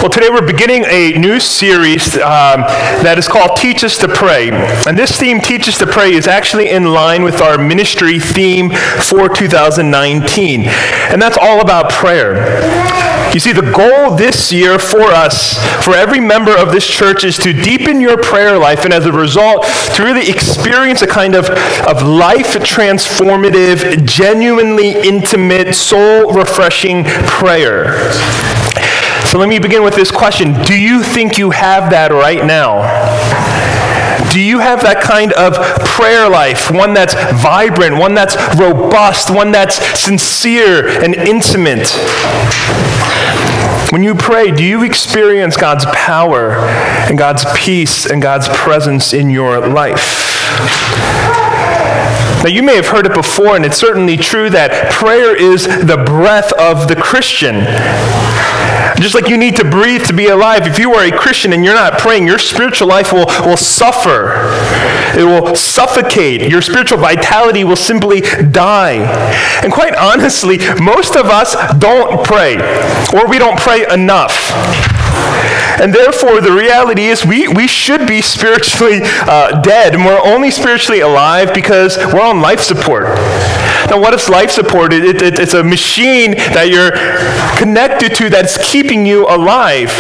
Well, today we're beginning a new series that is called Teach Us to Pray. And this theme, Teach Us to Pray, is actually in line with our ministry theme for 2019. And that's all about prayer. You see, the goal this year for us, for every member of this church, is to deepen your prayer life, and as a result, to really experience a kind of life-transformative, genuinely intimate, soul-refreshing prayer. So let me begin with this question. Do you think you have that right now? Do you have that kind of prayer life, one that's vibrant, one that's robust, one that's sincere and intimate? When you pray, do you experience God's power and God's peace and God's presence in your life? Now, you may have heard it before, and it's certainly true that prayer is the breath of the Christian. Just like you need to breathe to be alive, if you are a Christian and you're not praying, your spiritual life will suffer. It will suffocate. Your spiritual vitality will simply die. And quite honestly, most of us don't pray, or we don't pray enough. And therefore, the reality is we should be spiritually dead, and we're only spiritually alive because we're on life support. Now, what is life support? It's a machine that you're connected to that's keeping you alive.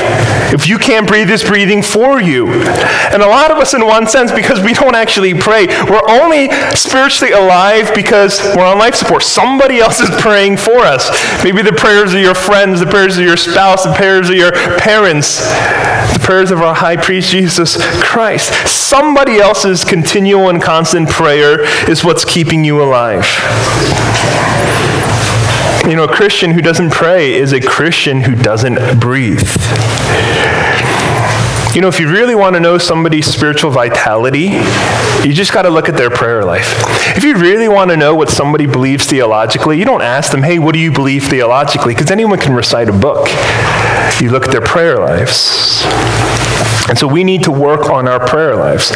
If you can't breathe, it's breathing for you. And a lot of us, in one sense, because we don't actually pray, we're only spiritually alive because we're on life support. Somebody else is praying for us. Maybe the prayers of your friends, the prayers of your spouse, the prayers of your parents, the prayers of our high priest, Jesus Christ. Somebody else's continual and constant prayer is what's keeping you alive. You know, a Christian who doesn't pray is a Christian who doesn't breathe. You know, if you really want to know somebody's spiritual vitality, you just got to look at their prayer life. If you really want to know what somebody believes theologically, you don't ask them, hey, what do you believe theologically? Because anyone can recite a book. You look at their prayer lives. And so we need to work on our prayer lives.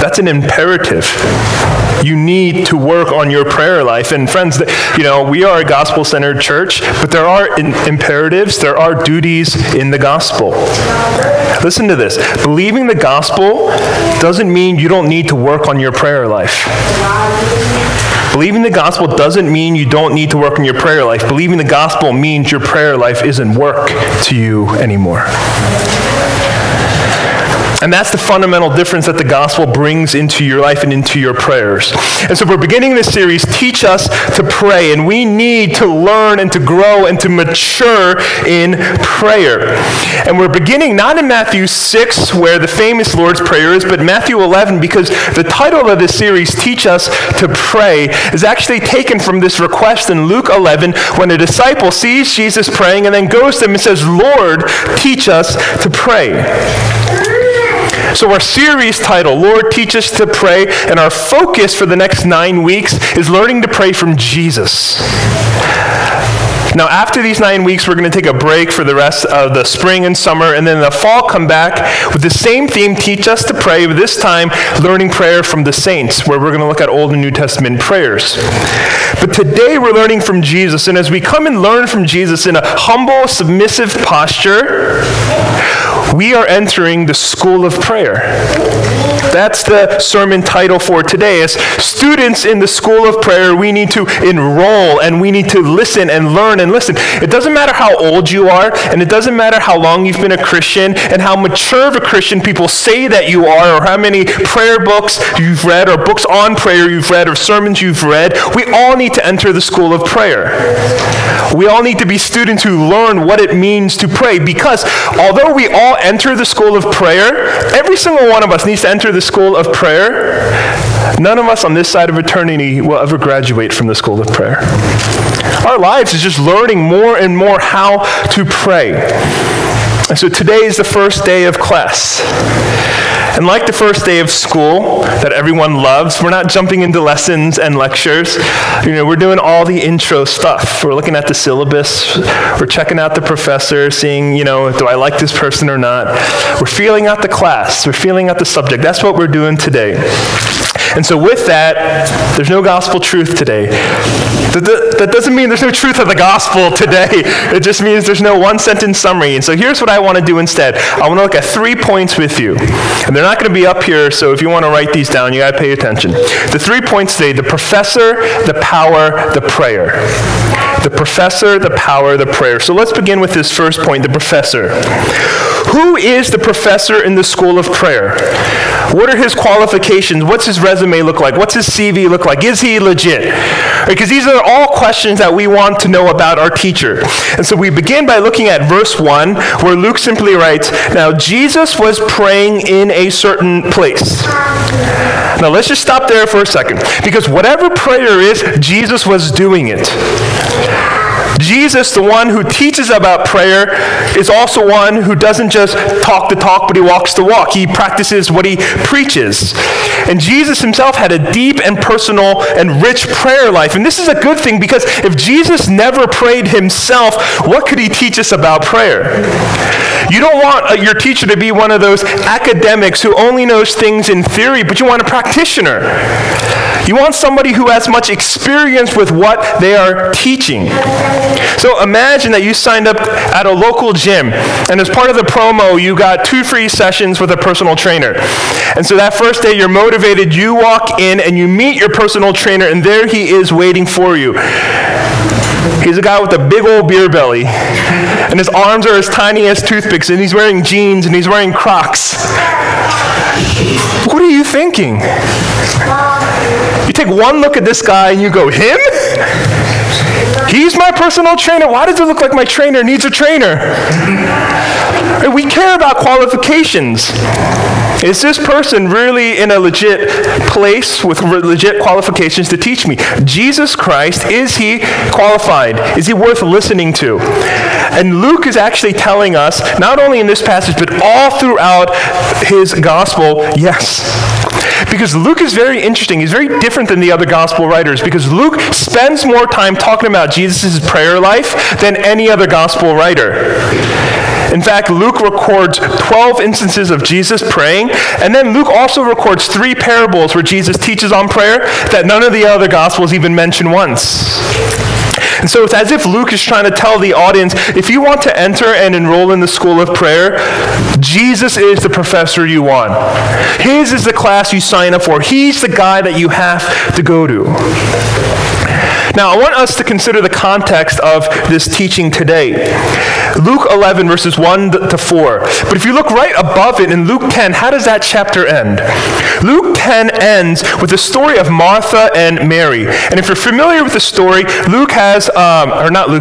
That's an imperative. You need to work on your prayer life. And friends, you know, we are a gospel-centered church, but there are imperatives, there are duties in the gospel. Listen to this. Believing the gospel doesn't mean you don't need to work on your prayer life. Believing the gospel doesn't mean you don't need to work on your prayer life. Believing the gospel means your prayer life isn't work to you anymore. And that's the fundamental difference that the gospel brings into your life and into your prayers. And so we're beginning this series, Teach Us to Pray. And we need to learn and to grow and to mature in prayer. And we're beginning not in Matthew 6, where the famous Lord's Prayer is, but Matthew 11, because the title of this series, Teach Us to Pray, is actually taken from this request in Luke 11, when a disciple sees Jesus praying and then goes to him and says, Lord, teach us to pray. So our series title, Lord, Teach Us to Pray, and our focus for the next 9 weeks is learning to pray from Jesus. Now, after these 9 weeks, we're going to take a break for the rest of the spring and summer, and then in the fall come back with the same theme, Teach Us to Pray, but this time learning prayer from the saints, where we're going to look at Old and New Testament prayers. But today we're learning from Jesus, and as we come and learn from Jesus in a humble, submissive posture, we are entering the school of prayer. That's the sermon title for today. As students in the school of prayer, we need to enroll and we need to listen and learn and listen. It doesn't matter how old you are, and it doesn't matter how long you've been a Christian and how mature of a Christian people say that you are, or how many prayer books you've read, or books on prayer you've read, or sermons you've read. We all need to enter the school of prayer. We all need to be students who learn what it means to pray, because although we all enter the school of prayer, every single one of us needs to enter the school of prayer. None of us on this side of eternity will ever graduate from the school of prayer. Our lives is just learning more and more how to pray. And so today is the first day of class. And like the first day of school that everyone loves, we're not jumping into lessons and lectures. You know, we're doing all the intro stuff. We're looking at the syllabus. We're checking out the professor, seeing, you know, do I like this person or not? We're feeling out the class. We're feeling out the subject. That's what we're doing today. And so with that, there's no gospel truth today. That doesn't mean there's no truth of the gospel today. It just means there's no one-sentence summary. And so here's what I want to do instead. I want to look at 3 points with you. And they're not going to be up here, so if you want to write these down, you got to pay attention. The 3 points today: the professor, the power, the prayer. The professor, the power, the prayer. So let's begin with this first point, the professor. Who is the professor in the school of prayer? What are his qualifications? What's his resume look like? What's his CV look like? Is he legit? Because these are all questions that we want to know about our teacher. And so we begin by looking at verse 1, where Luke simply writes, "Now Jesus was praying in a certain place." Now let's just stop there for a second, because whatever prayer is, Jesus was doing it. Jesus, the one who teaches about prayer, is also one who doesn't just talk the talk, but he walks the walk. He practices what he preaches. And Jesus himself had a deep and personal and rich prayer life. And this is a good thing, because if Jesus never prayed himself, what could he teach us about prayer? You don't want your teacher to be one of those academics who only knows things in theory, but you want a practitioner. You want somebody who has much experience with what they are teaching. So imagine that you signed up at a local gym, and as part of the promo, you got 2 free sessions with a personal trainer. And so that first day, you're motivated, you walk in, and you meet your personal trainer, and there he is waiting for you. He's a guy with a big old beer belly, and his arms are as tiny as toothpicks, and he's wearing jeans, and he's wearing Crocs. What are you thinking? You take one look at this guy, and you go, him? He's my personal trainer. Why does it look like my trainer needs a trainer? We care about qualifications. Is this person really in a legit place with legit qualifications to teach me? Jesus Christ, is he qualified? Is he worth listening to? And Luke is actually telling us, not only in this passage, but all throughout his gospel, yes. Because Luke is very interesting. He's very different than the other gospel writers, because Luke spends more time talking about Jesus' prayer life than any other gospel writer. In fact, Luke records 12 instances of Jesus praying, and then Luke also records 3 parables where Jesus teaches on prayer that none of the other gospels even mention once. And so it's as if Luke is trying to tell the audience, if you want to enter and enroll in the school of prayer, Jesus is the professor you want. His is the class you sign up for. He's the guy that you have to go to. Now, I want us to consider the context of this teaching today. Luke 11, verses 1 to 4. But if you look right above it in Luke 10, how does that chapter end? Luke 10 ends with the story of Martha and Mary. And if you're familiar with the story,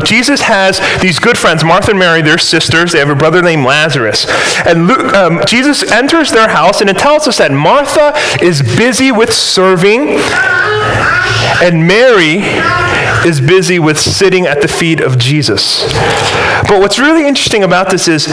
Jesus has these good friends, Martha and Mary, they're sisters. They have a brother named Lazarus. And Jesus enters their house, and it tells us that Martha is busy with serving, and Mary is busy with sitting at the feet of Jesus. But what's really interesting about this is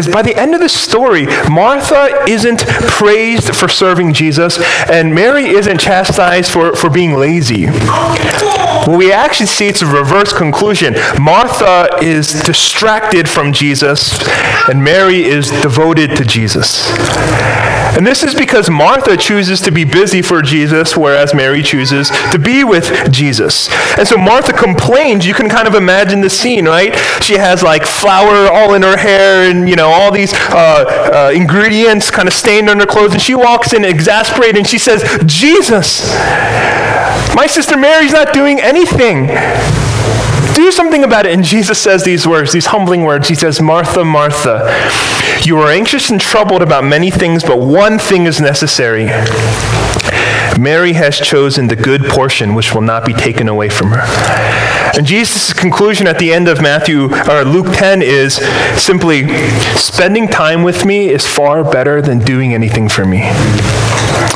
by the end of the story, Martha isn't praised for serving Jesus, and Mary isn't chastised for being lazy. Well, we actually see it's a reverse conclusion. Martha is distracted from Jesus, and Mary is devoted to Jesus. And this is because Martha chooses to be busy for Jesus, whereas Mary chooses to be with Jesus. And so Martha complains. You can kind of imagine the scene, right? She has like flour all in her hair and, all these ingredients kind of stained on her clothes. And she walks in exasperated and she says, Jesus, my sister Mary's not doing anything. Do something about it. And Jesus says these words, these humbling words. He says, Martha, Martha, you are anxious and troubled about many things, but one thing is necessary. Mary has chosen the good portion, which will not be taken away from her. And Jesus' conclusion at the end of Luke 10 is simply, spending time with me is far better than doing anything for me.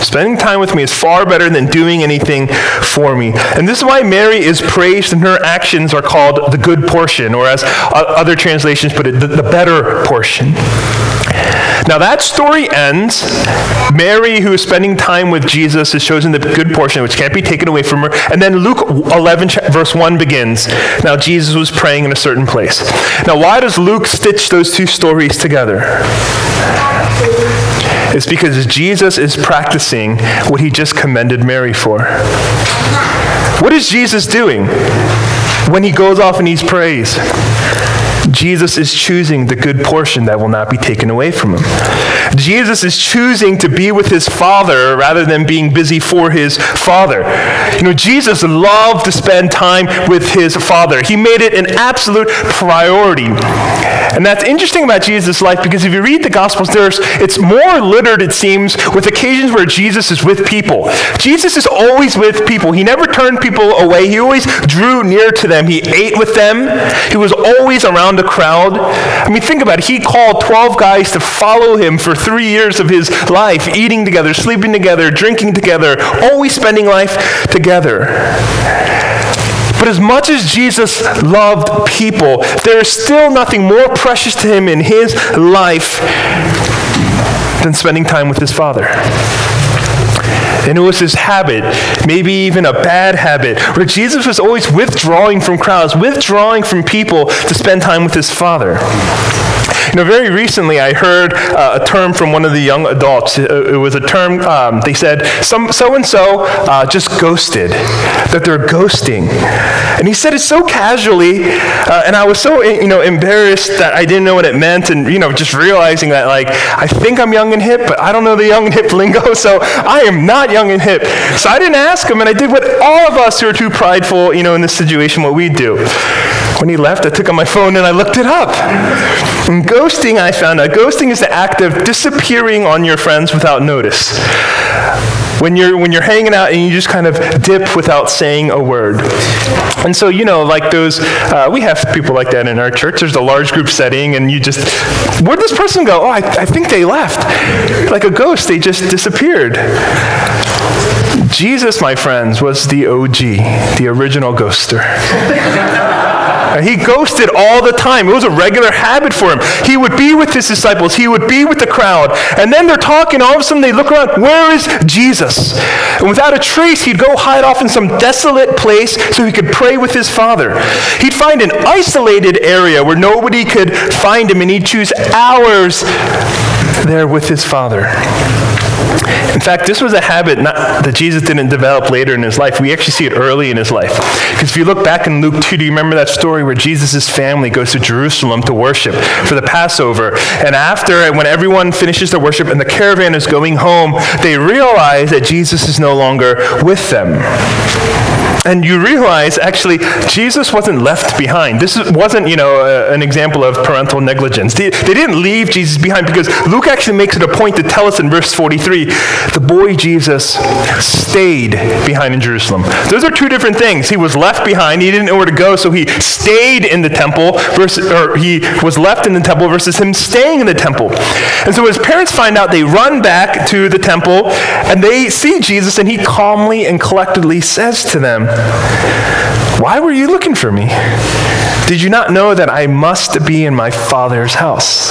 Spending time with me is far better than doing anything for me. And this is why Mary is praised and her actions are called the good portion, or as other translations put it, the better portion. Now that story ends. Mary, who is spending time with Jesus, is chosen the good portion, which can't be taken away from her. And then Luke 11, verse 1 begins. Now Jesus was praying in a certain place. Now why does Luke stitch those 2 stories together? is because Jesus is practicing what he just commended Mary for. What is Jesus doing when he goes off and he prays? Jesus is choosing the good portion that will not be taken away from him. Jesus is choosing to be with his Father rather than being busy for his Father. Jesus loved to spend time with his Father. He made it an absolute priority. And that's interesting about Jesus' life, because if you read the Gospels, it's more littered, it seems, with occasions where Jesus is with people. Jesus is always with people. He never turned people away. He always drew near to them. He ate with them. He was always around a crowd. I mean, think about it. He called 12 guys to follow him for 3 years of his life, eating together, sleeping together, drinking together, always spending life together. But as much as Jesus loved people, there is still nothing more precious to him in his life than spending time with his Father. And it was his habit, maybe even a bad habit, where Jesus was always withdrawing from crowds, withdrawing from people to spend time with his Father. Very recently I heard a term from one of the young adults. It was a term, they said, so-and-so just ghosted, that they're ghosting. And he said it so casually, and I was so, embarrassed that I didn't know what it meant, and, just realizing that, I think I'm young and hip, but I don't know the young and hip lingo, so I am not young and hip. So I didn't ask him, and I did what all of us who are too prideful, in this situation, what we do. When he left, I took out my phone and I looked it up. And ghosting, I found out, ghosting is the act of disappearing on your friends without notice. When you're hanging out and you just kind of dip without saying a word. And so, like those, we have people like that in our church. There's a large group setting and you just, where'd this person go? Oh, I think they left. Like a ghost, they just disappeared. Jesus, my friends, was the OG, the original ghoster. He ghosted all the time. It was a regular habit for him. He would be with his disciples. He would be with the crowd. And then they're talking. All of a sudden they look around. Where is Jesus? And without a trace, he'd go hide off in some desolate place so he could pray with his Father. He'd find an isolated area where nobody could find him, and he'd choose hours there with his Father. In fact, this was a habit that Jesus didn't develop later in his life. We actually see it early in his life. Because if you look back in Luke 2, do you remember that story where Jesus' family goes to Jerusalem to worship for the Passover? And after, when everyone finishes their worship and the caravan is going home, they realize that Jesus is no longer with them. And you realize, actually, Jesus wasn't left behind. This wasn't, an example of parental negligence. They didn't leave Jesus behind, because Luke actually makes it a point to tell us in verse 43, the boy Jesus stayed behind in Jerusalem. Those are two different things. He was left behind. He didn't know where to go, so he stayed in the temple, or he was left in the temple versus him staying in the temple. And so his parents find out, they run back to the temple, and they see Jesus, and he calmly and collectedly says to them, why were you looking for me? Did you not know that I must be in my Father's house?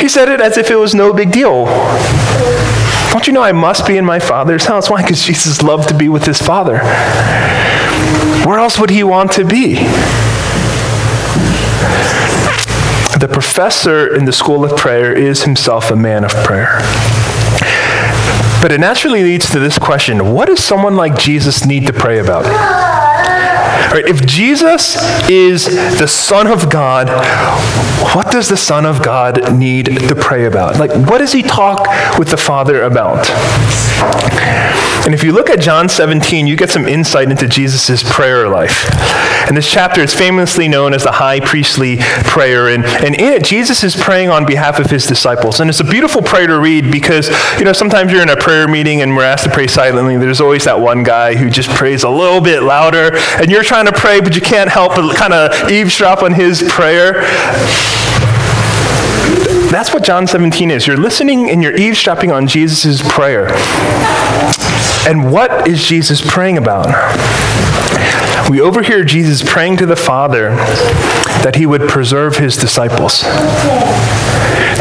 He said it as if it was no big deal. Don't you know I must be in my Father's house? Why? Because Jesus loved to be with his Father. Where else would he want to be? The professor in the school of prayer is himself a man of prayer. But it naturally leads to this question: what does someone like Jesus need to pray about? All right, if Jesus is the Son of God, what does the Son of God need to pray about? What does he talk with the Father about? And if you look at John 17, you get some insight into Jesus' prayer life. And this chapter is famously known as the high priestly prayer. And in it, Jesus is praying on behalf of his disciples. And it's a beautiful prayer to read because, sometimes you're in a prayer meeting and we're asked to pray silently. There's always that one guy who just prays a little bit louder. And you're trying to pray, but you can't help but kind of eavesdrop on his prayer. That's what John 17 is. You're listening and you're eavesdropping on Jesus' prayer. And what is Jesus praying about? We overhear Jesus praying to the Father that he would preserve his disciples.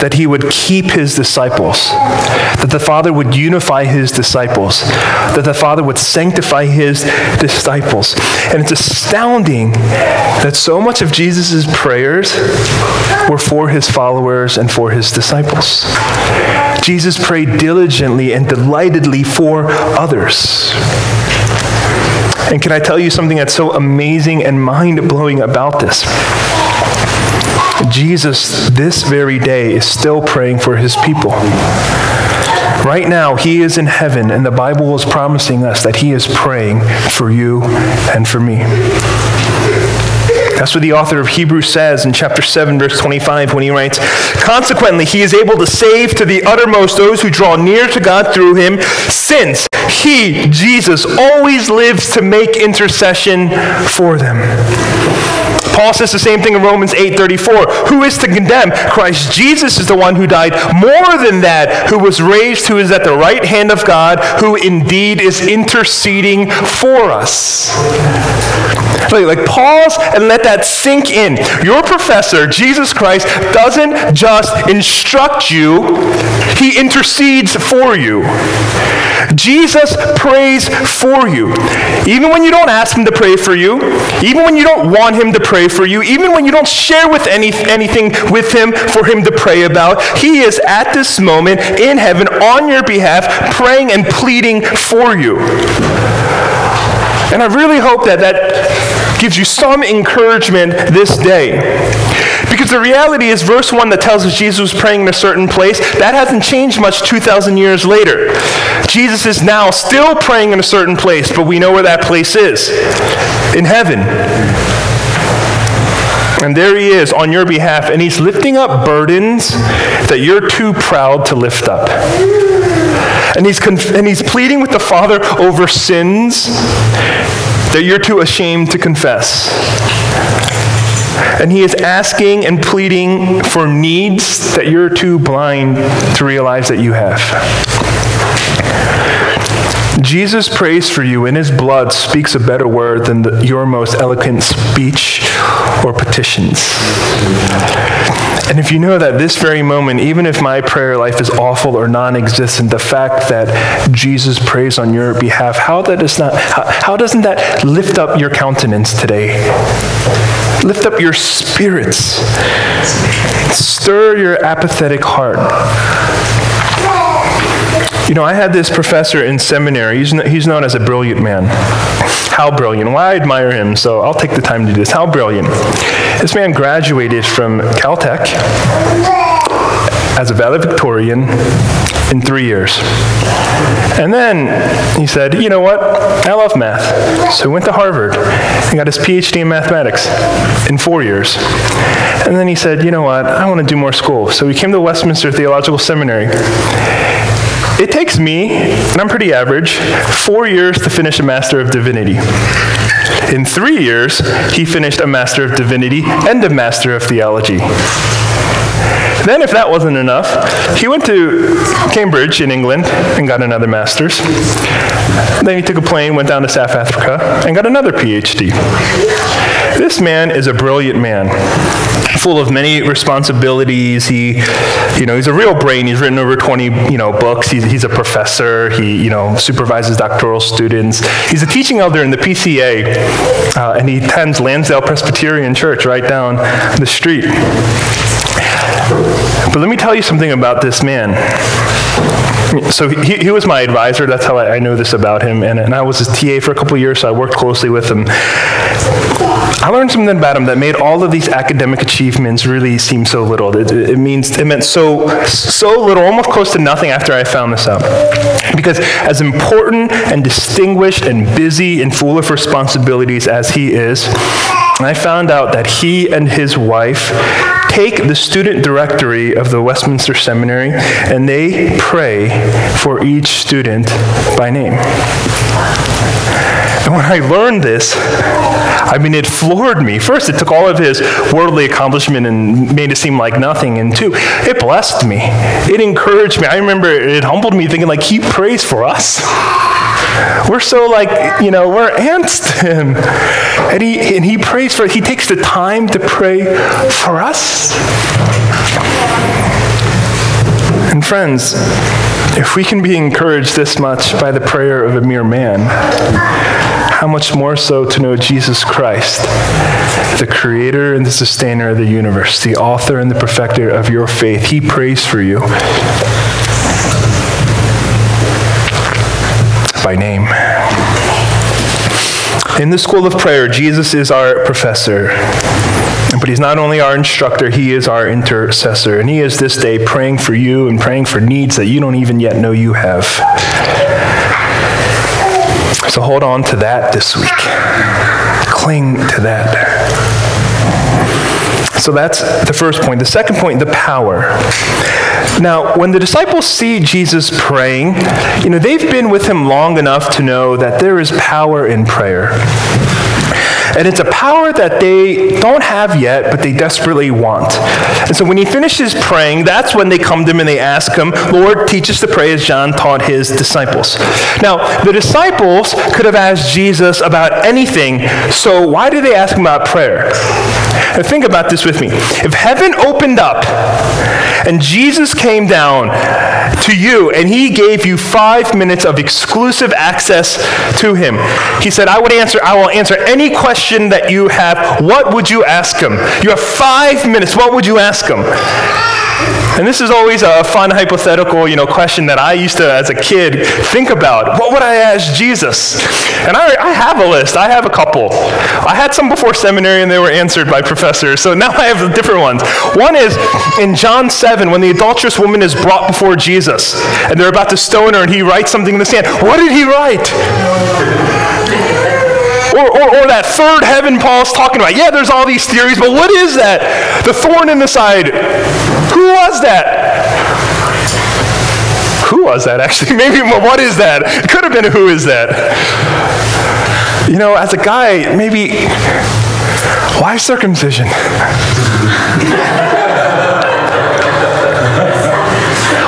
that he would keep his disciples, that the Father would unify his disciples, that the Father would sanctify his disciples. And it's astounding that so much of Jesus' prayers were for his followers and for his disciples. Jesus prayed diligently and delightedly for others. And can I tell you something that's so amazing and mind-blowing about this? Jesus, this very day, is still praying for his people. Right now, he is in heaven, and the Bible is promising us that he is praying for you and for me. That's what the author of Hebrews says in chapter 7, verse 25, when he writes, "Consequently, he is able to save to the uttermost those who draw near to God through him, since he, Jesus, always lives to make intercession for them." Paul says the same thing in Romans 8:34. Who is to condemn? Christ Jesus is the one who died. More than that, who was raised, who is at the right hand of God, who indeed is interceding for us. Like pause and let that sink in. Your professor, Jesus Christ, doesn't just instruct you, he intercedes for you. Jesus prays for you. Even when you don't ask him to pray for you, even when you don't want him to pray for you, even when you don't share with anything with him for him to pray about, he is at this moment in heaven on your behalf, praying and pleading for you. And I really hope that gives you some encouragement this day. Because the reality is, verse 1 that tells us Jesus was praying in a certain place, that hasn't changed much 2,000 years later. Jesus is now still praying in a certain place, but we know where that place is. In heaven. And there he is on your behalf, and he's lifting up burdens that you're too proud to lift up. And he's pleading with the Father over sins that you're too ashamed to confess. And he is asking and pleading for needs that you're too blind to realize that you have. Jesus prays for you, and his blood speaks a better word than your most eloquent speech or petitions. And if you know that this very moment, even if my prayer life is awful or non-existent, the fact that Jesus prays on your behalf, how doesn't that lift up your countenance today? Lift up your spirits. Stir your apathetic heart. You know, I had this professor in seminary. He's known as a brilliant man. How brilliant. Well, I admire him, so I'll take the time to do this. How brilliant. This man graduated from Caltech as a valedictorian in 3 years. And then he said, you know what? I love math. So he went to Harvard and got his PhD in mathematics in 4 years. And then he said, you know what? I want to do more school. So he came to Westminster Theological Seminary. It takes me, and I'm pretty average, 4 years to finish a Master of Divinity. In 3 years, he finished a Master of Divinity and a Master of Theology. Then, if that wasn't enough, he went to Cambridge in England and got another master's. Then he took a plane, went down to South Africa, and got another PhD. This man is a brilliant man, full of many responsibilities. He's a real brain. He's written over 20, books. He's a professor. He, supervises doctoral students. He's a teaching elder in the PCA, and he attends Lansdale Presbyterian Church right down the street. But let me tell you something about this man. So he was my advisor. That's how I know this about him. And I was his TA for a couple of years, so I worked closely with him. I learned something about him that made all of these academic achievements really seem so little. It meant so little, almost close to nothing after I found this out. Because as important and distinguished and busy and full of responsibilities as he is, I found out that he and his wife take the student directory of the Westminster Seminary and they pray for each student by name. And when I learned this, it floored me. First, it took all of his worldly accomplishment and made it seem like nothing. And two, it blessed me. It encouraged me. I remember it humbled me thinking, he prays for us. We're so we're ants to him. And he prays he takes the time to pray for us. And friends, if we can be encouraged this much by the prayer of a mere man, how much more so to know Jesus Christ, the creator and the sustainer of the universe, the author and the perfecter of your faith. He prays for you by name. In the school of prayer, Jesus is our professor. But he's not only our instructor, he is our intercessor. And he is this day praying for you and praying for needs that you don't even yet know you have. So hold on to that this week. Cling to that. So that's the first point. The second point, the power. Now, when the disciples see Jesus praying, they've been with him long enough to know that there is power in prayer. And it's a power that they don't have yet, but they desperately want. And so when he finishes praying, that's when they come to him and they ask him, Lord, teach us to pray as John taught his disciples. Now, the disciples could have asked Jesus about anything, so why did they ask him about prayer? Now think about this with me. If heaven opened up and Jesus came down to you and he gave you 5 minutes of exclusive access to him, he said, I will answer any question that you have. What would you ask him? You have 5 minutes. What would you ask him? And this is always a fun hypothetical, question that I used to, as a kid, think about. What would I ask Jesus? And I have a list. I have a couple. I had some before seminary, and they were answered by professors. So now I have different ones. One is in John 7, when the adulterous woman is brought before Jesus, and they're about to stone her, and he writes something in the sand. What did he write? Or that third heaven Paul's talking about. Yeah, there's all these theories, but what is that? The thorn in the side. Who was that? Who was that, actually? Maybe, what is that? It could have been a who is that. As a guy, maybe, why circumcision?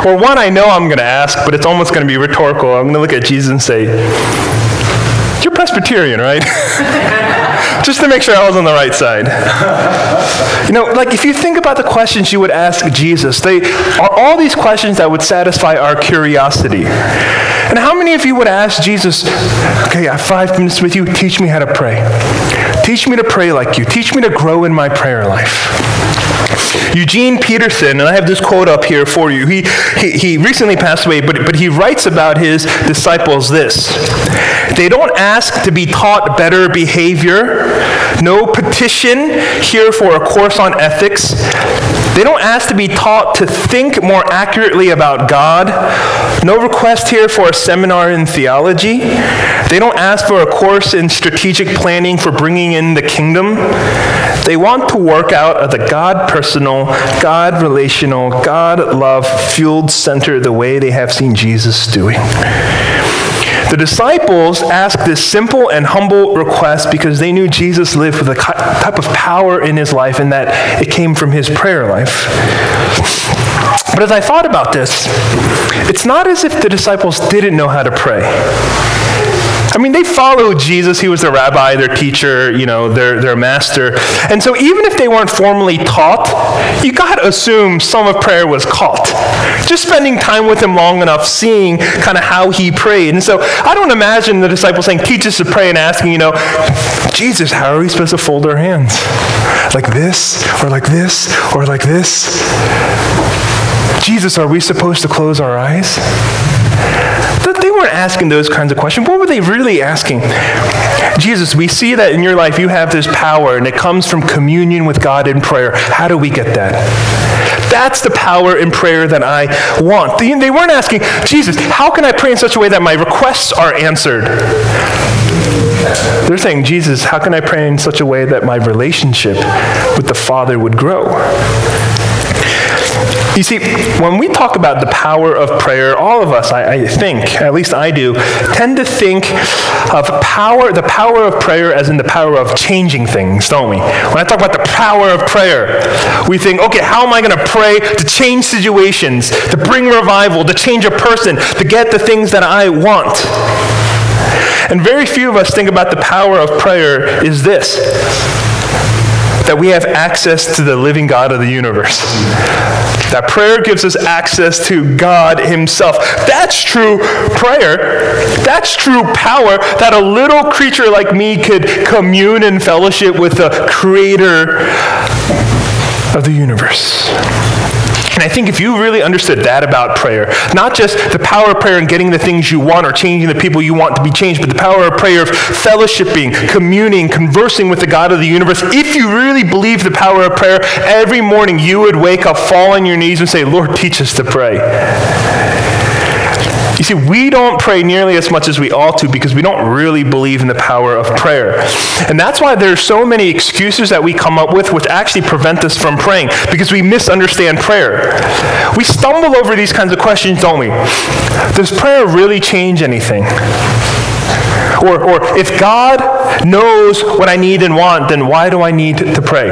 Or one I know I'm going to ask, but it's almost going to be rhetorical. I'm going to look at Jesus and say, you're Presbyterian, right? Just to make sure I was on the right side. If you think about the questions you would ask Jesus, they are all these questions that would satisfy our curiosity. And how many of you would ask Jesus, okay, I have 5 minutes with you, teach me how to pray. Teach me to pray like you. Teach me to grow in my prayer life. Eugene Peterson, and I have this quote up here for you. He recently passed away, but he writes about his disciples this. They don't ask to be taught better behavior. No petition here for a course on ethics. They don't ask to be taught to think more accurately about God. No request here for a seminar in theology. They don't ask for a course in strategic planning for bringing in the kingdom. They want to work out of the God-personal, God-relational, God-love-fueled center the way they have seen Jesus doing. The disciples asked this simple and humble request because they knew Jesus lived with a type of power in his life and that it came from his prayer life. But as I thought about this, it's not as if the disciples didn't know how to pray. They followed Jesus. He was their rabbi, their teacher, their master. And so even if they weren't formally taught, you got to assume some of prayer was caught. Just spending time with him long enough, seeing kind of how he prayed. And so I don't imagine the disciples saying, teach us to pray, and asking, Jesus, how are we supposed to fold our hands? Like this, or like this, or like this? Jesus, are we supposed to close our eyes? They weren't asking those kinds of questions. What were they really asking? Jesus, we see that in your life you have this power, and it comes from communion with God in prayer. How do we get that? That's the power in prayer that I want. They weren't asking, Jesus, how can I pray in such a way that my requests are answered? They're saying, Jesus, how can I pray in such a way that my relationship with the Father would grow? You see, when we talk about the power of prayer, all of us, I think, at least I do, tend to think of the power of prayer as in the power of changing things, don't we? When I talk about the power of prayer, we think, okay, how am I going to pray to change situations, to bring revival, to change a person, to get the things that I want? And very few of us think about the power of prayer is this. that we have access to the living God of the universe. That prayer gives us access to God himself. That's true prayer. That's true power, that a little creature like me could commune and fellowship with the creator of the universe. And I think if you really understood that about prayer, not just the power of prayer and getting the things you want or changing the people you want to be changed, but the power of prayer of fellowshipping, communing, conversing with the God of the universe, if you really believe the power of prayer, every morning you would wake up, fall on your knees and say, Lord, teach us to pray. You see, we don't pray nearly as much as we ought to because we don't really believe in the power of prayer. And that's why there's so many excuses that we come up with which actually prevent us from praying, because we misunderstand prayer. We stumble over these kinds of questions, don't we? Does prayer really change anything? Or if God knows what I need and want, then why do I need to pray?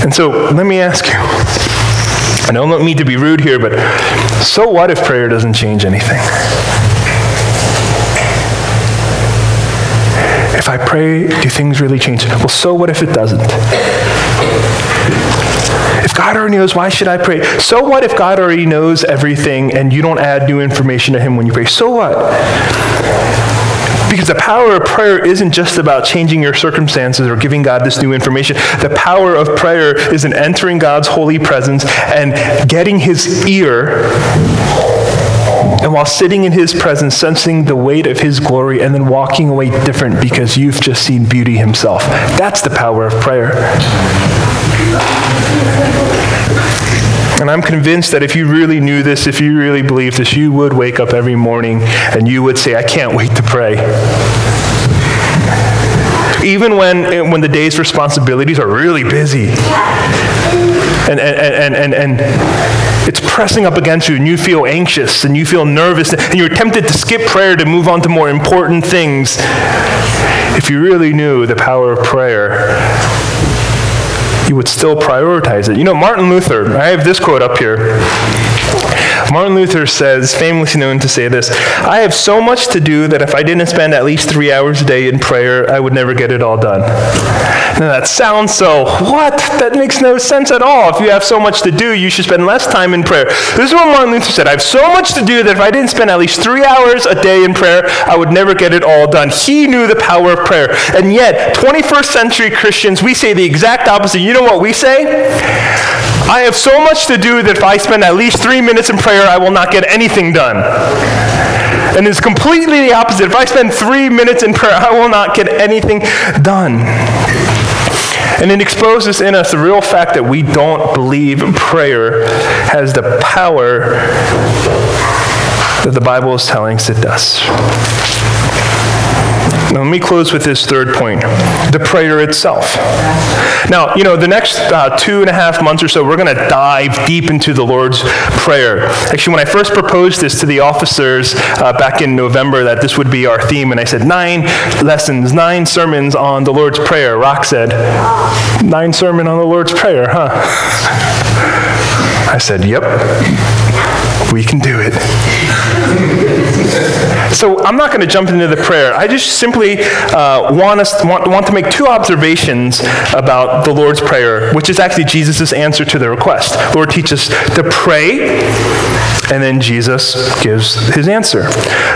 And so let me ask you, I don't mean to be rude here, but so what if prayer doesn't change anything? If I pray, do things really change? Well, so what if it doesn't? If God already knows, why should I pray? So what if God already knows everything and you don't add new information to him when you pray? So what? Because the power of prayer isn't just about changing your circumstances or giving God this new information. The power of prayer is in entering God's holy presence and getting his ear, and while sitting in his presence, sensing the weight of his glory, and then walking away different because you've just seen beauty himself. That's the power of prayer. And I'm convinced that if you really knew this, if you really believed this, you would wake up every morning and you would say, I can't wait to pray. Even when the day's responsibilities are really busy and it's pressing up against you and you feel anxious and you feel nervous and you're tempted to skip prayer to move on to more important things. If you really knew the power of prayer, you would still prioritize it. You know, Martin Luther, I have this quote up here. Martin Luther says, famously known to say this, I have so much to do that if I didn't spend at least 3 hours a day in prayer, I would never get it all done. Now that sounds so, what? That makes no sense at all. If you have so much to do, you should spend less time in prayer. This is what Martin Luther said, I have so much to do that if I didn't spend at least 3 hours a day in prayer, I would never get it all done. He knew the power of prayer. And yet, 21st century Christians, we say the exact opposite. You know what we say? I have so much to do that if I spend at least 3 minutes in prayer, I will not get anything done. And it's completely the opposite. If I spend 3 minutes in prayer, I will not get anything done. And it exposes in us the real fact that we don't believe prayer has the power that the Bible is telling us it does. Now, let me close with this third point, the prayer itself. Now, you know, the next 2.5 months or so, we're going to dive deep into the Lord's Prayer. Actually, when I first proposed this to the officers back in November, that this would be our theme, and I said 9 lessons, 9 sermons on the Lord's Prayer. Rock said, 9 sermon on the Lord's Prayer, huh? I said, yep, we can do it. So I'm not going to jump into the prayer. I just simply want to make 2 observations about the Lord's Prayer, which is actually Jesus' answer to the request. Lord, teach us to pray, and then Jesus gives his answer.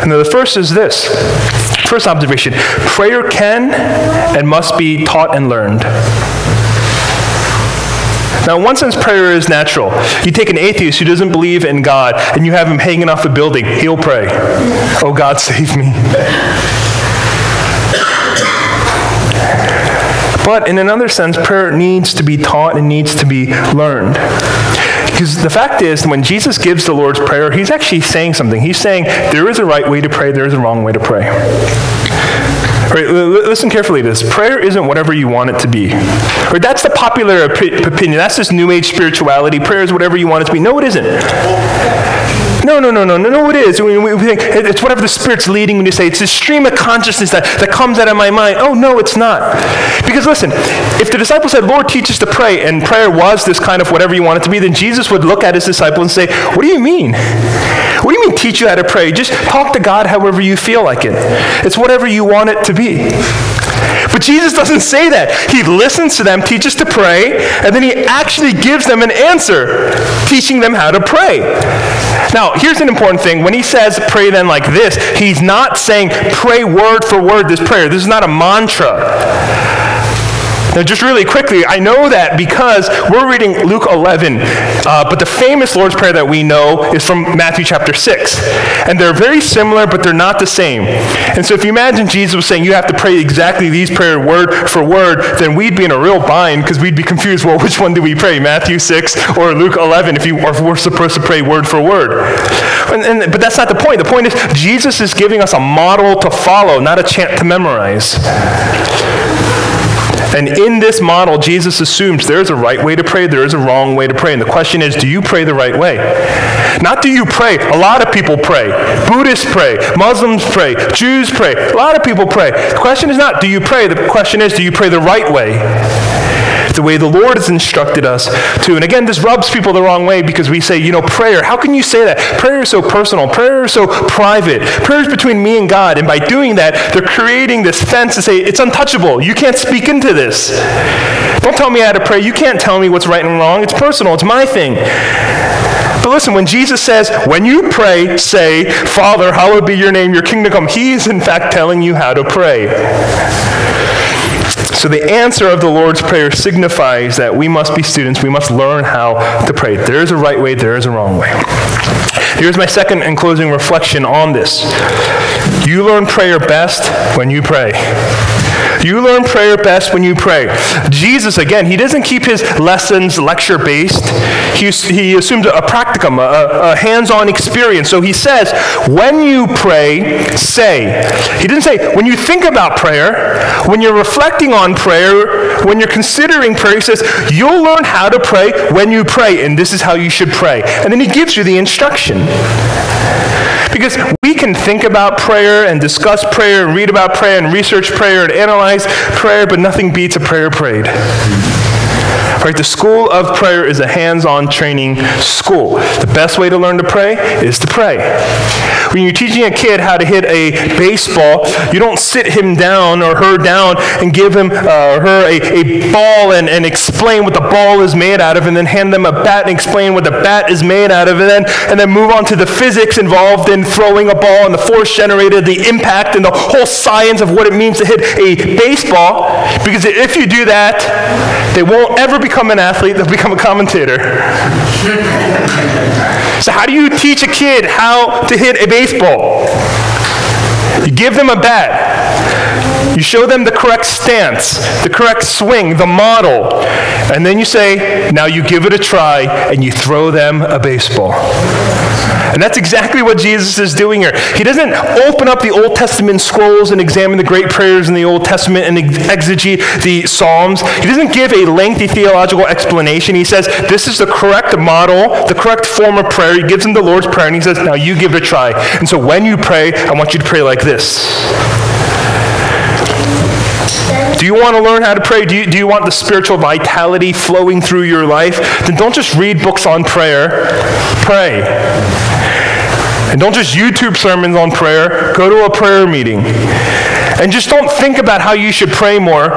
And the first is this. First observation, prayer can and must be taught and learned. Now, in one sense, prayer is natural. You take an atheist who doesn't believe in God, and you have him hanging off a building, he'll pray. Oh, God, save me. But in another sense, prayer needs to be taught and needs to be learned. Because the fact is, when Jesus gives the Lord's Prayer, he's actually saying something. He's saying, there is a right way to pray, there is a wrong way to pray. Right, listen carefully to this. Prayer isn't whatever you want it to be. Right, that's the popular opinion. That's this New Age spirituality. Prayer is whatever you want it to be. No, it isn't. No, it is. We think it's whatever the Spirit's leading when you say it's this stream of consciousness that comes out of my mind. Oh, no, it's not. Because listen, if the disciples said, Lord, teach us to pray, and prayer was this kind of whatever you want it to be, then Jesus would look at his disciple and say, what do you mean? What do you mean teach you how to pray? Just talk to God however you feel like it. It's whatever you want it to be. But Jesus doesn't say that. He listens to them, teaches to pray, and then he actually gives them an answer, teaching them how to pray. Now, here's an important thing. When he says pray then like this, he's not saying pray word for word this prayer. This is not a mantra. Now, just really quickly, I know that because we're reading Luke 11, but the famous Lord's Prayer that we know is from Matthew chapter 6. And they're very similar, but they're not the same. And so if you imagine Jesus was saying you have to pray exactly these prayers word for word, then we'd be in a real bind because we'd be confused, well, which one do we pray, Matthew 6 or Luke 11, if we're supposed to pray word for word? But that's not the point. The point is Jesus is giving us a model to follow, not a chant to memorize. And in this model, Jesus assumes there's a right way to pray, there is a wrong way to pray. And the question is, do you pray the right way? Not do you pray. A lot of people pray. Buddhists pray. Muslims pray. Jews pray. A lot of people pray. The question is not, do you pray? The question is, do you pray the right way? The way the Lord has instructed us to. And again, this rubs people the wrong way because we say, prayer. How can you say that? Prayer is so personal. Prayer is so private. Prayer is between me and God. And by doing that, they're creating this fence to say, it's untouchable. You can't speak into this. Don't tell me how to pray. You can't tell me what's right and wrong. It's personal. It's my thing. But listen, when Jesus says, when you pray, say, Father, hallowed be your name, your kingdom come, he is in fact telling you how to pray. So the answer of the Lord's Prayer signifies that we must be students. We must learn how to pray. There is a right way. There is a wrong way. Here's my second and closing reflection on this. You learn prayer best when you pray. You learn prayer best when you pray. Jesus, again, he doesn't keep his lessons lecture-based. He assumes a practicum, a hands-on experience. So he says, when you pray, say. He didn't say, when you think about prayer, when you're reflecting on prayer, when you're considering prayer, he says, you'll learn how to pray when you pray, and this is how you should pray. And then he gives you the instruction. Because we can think about prayer and discuss prayer and read about prayer and research prayer and analyze prayer, but nothing beats a prayer prayed. Right? The school of prayer is a hands-on training school. The best way to learn to pray is to pray. When you're teaching a kid how to hit a baseball, you don't sit him down or her down and give him or her a ball and explain what the ball is made out of, and then hand them a bat and explain what the bat is made out of, and then move on to the physics involved in throwing a ball and the force generated, the impact, and the whole science of what it means to hit a baseball. Because if you do that, they won't ever become an athlete, they'll become a commentator. So how do you teach a kid how to hit a baseball? You give them a bat. You show them the correct stance, the correct swing, the model. And then you say, now you give it a try, and you throw them a baseball. And that's exactly what Jesus is doing here. He doesn't open up the Old Testament scrolls and examine the great prayers in the Old Testament and exegete the Psalms. He doesn't give a lengthy theological explanation. He says, this is the correct model, the correct form of prayer. He gives them the Lord's Prayer, and he says, now you give it a try. And so when you pray, I want you to pray like this. Do you want to learn how to pray? Do you want the spiritual vitality flowing through your life? Then don't just read books on prayer. Pray. And don't just YouTube sermons on prayer. Go to a prayer meeting. And just don't think about how you should pray more.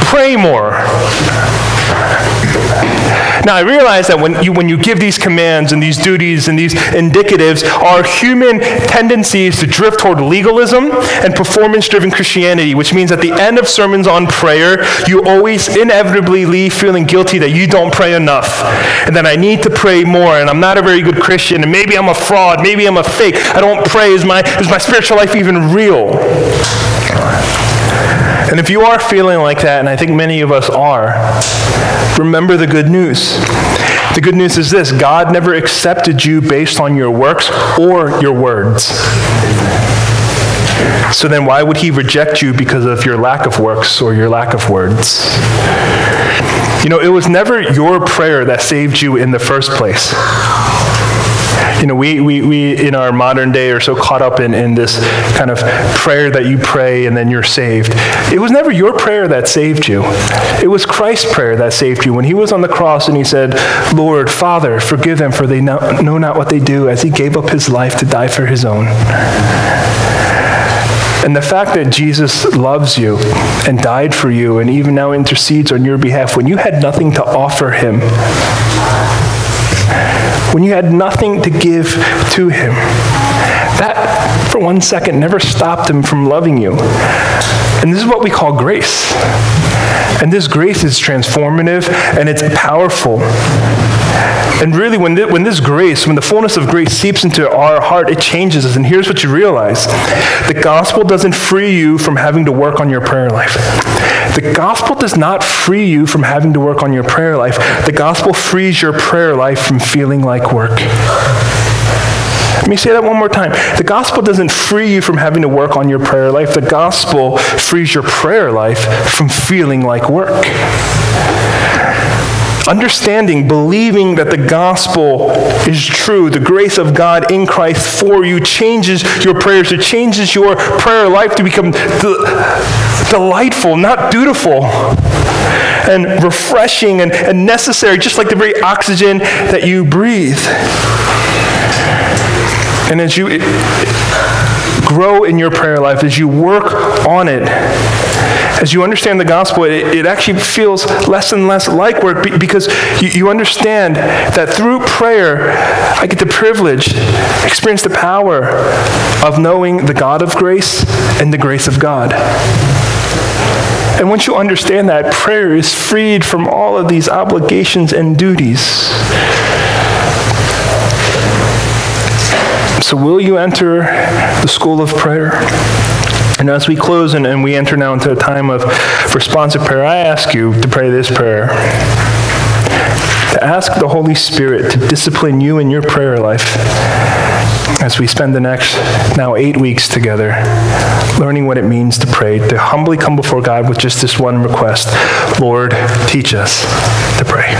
Pray more. Now, I realize that when you give these commands and these duties and these indicatives, our human tendencies to drift toward legalism and performance-driven Christianity, which means at the end of sermons on prayer, you always inevitably leave feeling guilty that you don't pray enough, and that I need to pray more, and I'm not a very good Christian, and maybe I'm a fraud, maybe I'm a fake. I don't pray. Is my spiritual life even real? And if you are feeling like that, and I think many of us are, remember the good news. The good news is this: God never accepted you based on your works or your words. So then why would he reject you because of your lack of works or your lack of words? It was never your prayer that saved you in the first place. We in our modern day are so caught up in this kind of prayer that you pray and then you're saved. It was never your prayer that saved you. It was Christ's prayer that saved you. When he was on the cross and he said, Lord, Father, forgive them, for they know not what they do, as he gave up his life to die for his own. And the fact that Jesus loves you and died for you and even now intercedes on your behalf when you had nothing to offer him, when you had nothing to give to him, that for 1 second never stopped him from loving you. And this is what we call grace. And this grace is transformative and it's powerful. And really, when this grace, when the fullness of grace seeps into our heart, it changes us. And here's what you realize. The gospel doesn't free you from having to work on your prayer life. The gospel does not free you from having to work on your prayer life. The gospel frees your prayer life from feeling like work. Let me say that one more time. The gospel doesn't free you from having to work on your prayer life. The gospel frees your prayer life from feeling like work. Understanding, believing that the gospel is true, the grace of God in Christ for you changes your prayers. It changes your prayer life to become delightful, not dutiful, and refreshing and necessary, just like the very oxygen that you breathe. And as you grow in your prayer life, as you work on it, as you understand the gospel, it actually feels less and less like work because you understand that through prayer, I get the privilege, experience the power of knowing the God of grace and the grace of God. And once you understand that, prayer is freed from all of these obligations and duties. So will you enter the school of prayer? And as we close and we enter now into a time of responsive prayer, I ask you to pray this prayer. To ask the Holy Spirit to discipline you in your prayer life as we spend the next now 8 weeks together learning what it means to pray, to humbly come before God with just this one request. Lord, teach us to pray.